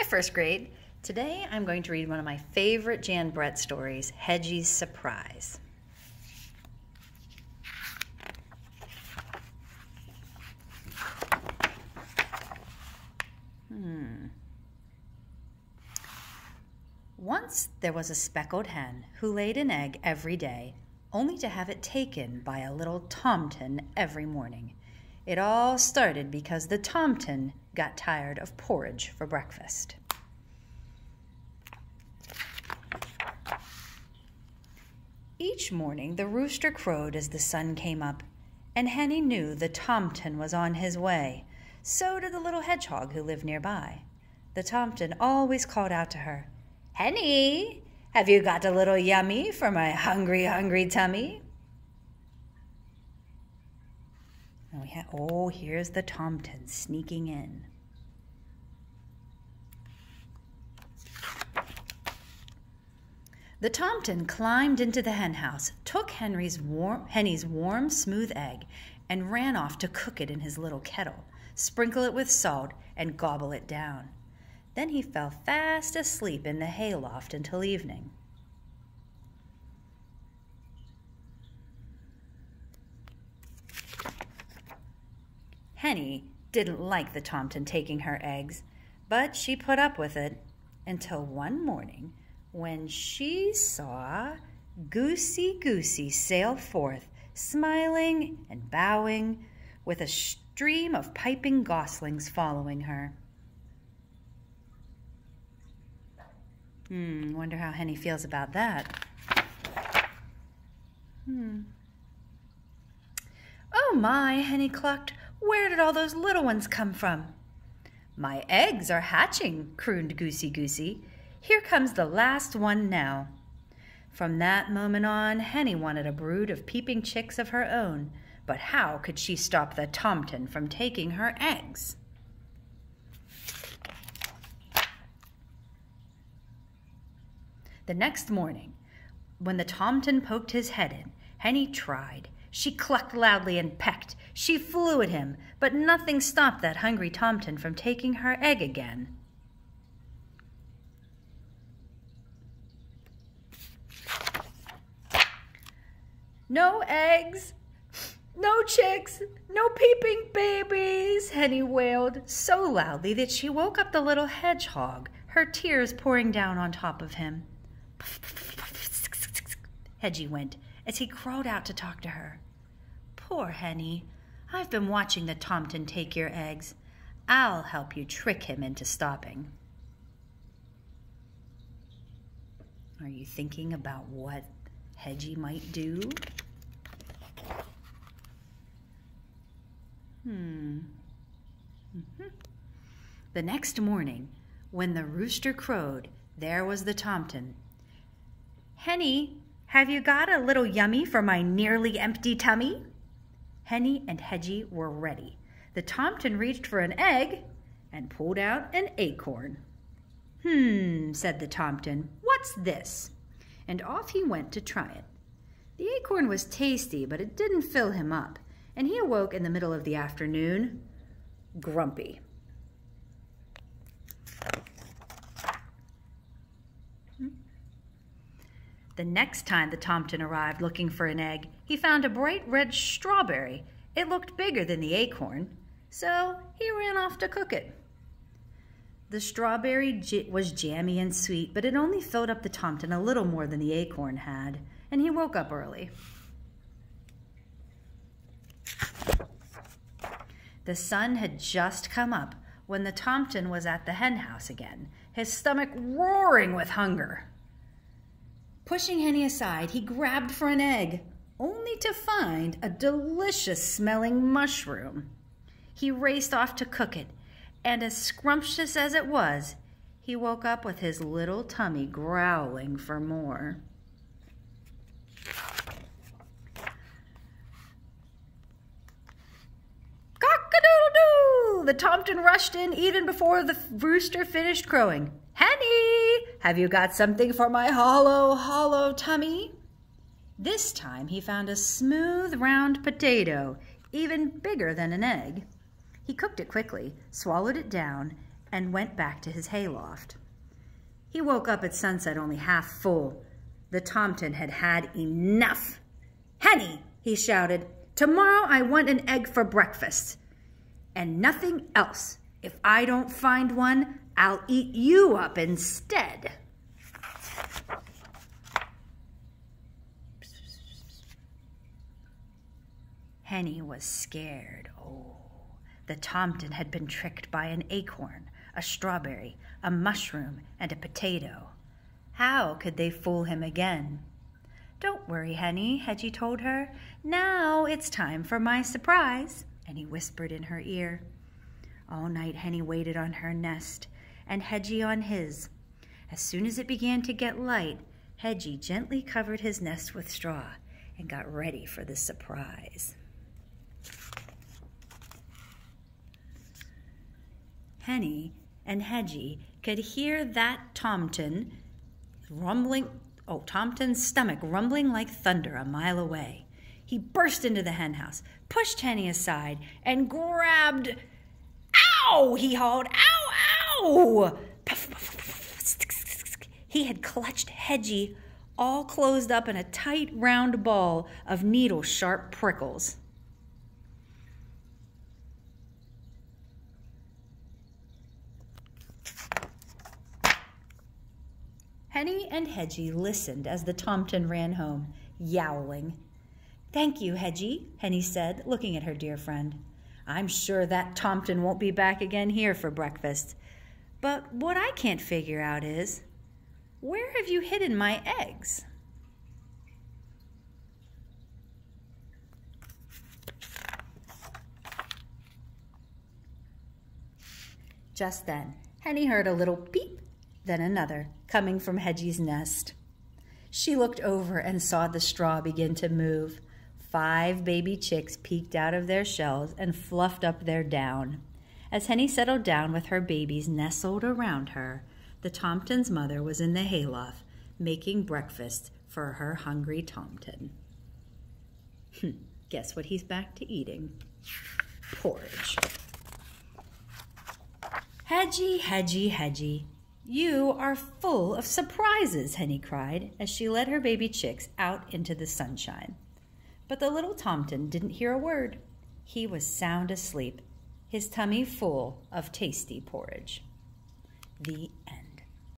first grade. Today I'm going to read one of my favorite Jan Brett stories, Hedgie's Surprise. Once there was a speckled hen who laid an egg every day, only to have it taken by a little tomtin every morning. It all started because the tomtin got tired of porridge for breakfast. Each morning the rooster crowed as the sun came up, and Henny knew the tomtin was on his way. So did the little hedgehog who lived nearby. The tomtin always called out to her, "Henny, have you got a little yummy for my hungry, hungry tummy?" Oh, here's the tomtin sneaking in. The tomtin climbed into the henhouse, took Henny's warm, smooth egg, and ran off to cook it in his little kettle, sprinkle it with salt, and gobble it down. Then he fell fast asleep in the hayloft until evening. Henny didn't like the tomtin taking her eggs, but she put up with it until one morning when she saw Goosey sail forth, smiling and bowing, with a stream of piping goslings following her. Wonder how Henny feels about that. "Oh my," Henny clucked, "where did all those little ones come from?" "My eggs are hatching," crooned Goosey. "Here comes the last one now." From that moment on, Henny wanted a brood of peeping chicks of her own, but how could she stop the tomtin from taking her eggs? The next morning, when the tomtin poked his head in, Henny tried. She clucked loudly and pecked. She flew at him, but nothing stopped that hungry tomtin from taking her egg again. "No eggs, no chicks, no peeping babies," Henny wailed so loudly that she woke up the little hedgehog, her tears pouring down on top of him. Hedgie went as he crawled out to talk to her. "Poor Henny, I've been watching the tomtin take your eggs. I'll help you trick him into stopping." Are you thinking about what Hedgie might do? The next morning, when the rooster crowed, there was the tomtin. "Henny, have you got a little yummy for my nearly empty tummy?" Henny and Hedgie were ready. The tomtin reached for an egg and pulled out an acorn. Said the tomtin, "What's this?" And off he went to try it. The acorn was tasty, but it didn't fill him up, and he awoke in the middle of the afternoon, grumpy. The next time the tomtin arrived looking for an egg, he found a bright red strawberry. It looked bigger than the acorn, so he ran off to cook it. The strawberry was jammy and sweet, but it only filled up the tomtin a little more than the acorn had, and he woke up early. The sun had just come up when the tomtin was at the henhouse again, his stomach roaring with hunger. Pushing Henny aside, he grabbed for an egg, only to find a delicious-smelling mushroom. He raced off to cook it, and as scrumptious as it was, he woke up with his little tummy growling for more. Cock-a-doodle-doo! The tomtin rushed in even before the rooster finished crowing. "Henny, have you got something for my hollow tummy?" This time he found a smooth, round potato, even bigger than an egg. He cooked it quickly, swallowed it down, and went back to his hayloft. He woke up at sunset only half full. The Tomten had had enough. "Henny," he shouted, "tomorrow I want an egg for breakfast. And nothing else. If I don't find one, I'll eat you up instead." Henny was scared. Oh, the Tomten had been tricked by an acorn, a strawberry, a mushroom, and a potato. How could they fool him again? "Don't worry, Henny," Hedgie told her. "Now it's time for my surprise," and he whispered in her ear. All night Henny waited on her nest, and Hedgie on his. As soon as it began to get light, Hedgie gently covered his nest with straw and got ready for the surprise. Henny and Hedgie could hear that Tomten's stomach rumbling like thunder a mile away. He burst into the hen house, pushed Henny aside, and grabbed... "Ow!" he hauled. "Ow, ow!" Puff, puff, puff. He had clutched Hedgie all closed up in a tight round ball of needle-sharp prickles. Henny and Hedgie listened as the Tomten ran home, yowling. "Thank you, Hedgie," Henny said, looking at her dear friend. "I'm sure that Tomten won't be back again here for breakfast. But what I can't figure out is, where have you hidden my eggs?" Just then, Henny heard a little peep, then another, coming from Hedgie's nest. She looked over and saw the straw begin to move. 5 baby chicks peeked out of their shells and fluffed up their down. As Henny settled down with her babies nestled around her, the Tomten's mother was in the hayloft making breakfast for her hungry Tomten. Guess what he's back to eating? Porridge. "Hedgie, Hedgie, Hedgie, you are full of surprises," Henny cried as she led her baby chicks out into the sunshine. But the little Tomten didn't hear a word. He was sound asleep, his tummy full of tasty porridge. The end.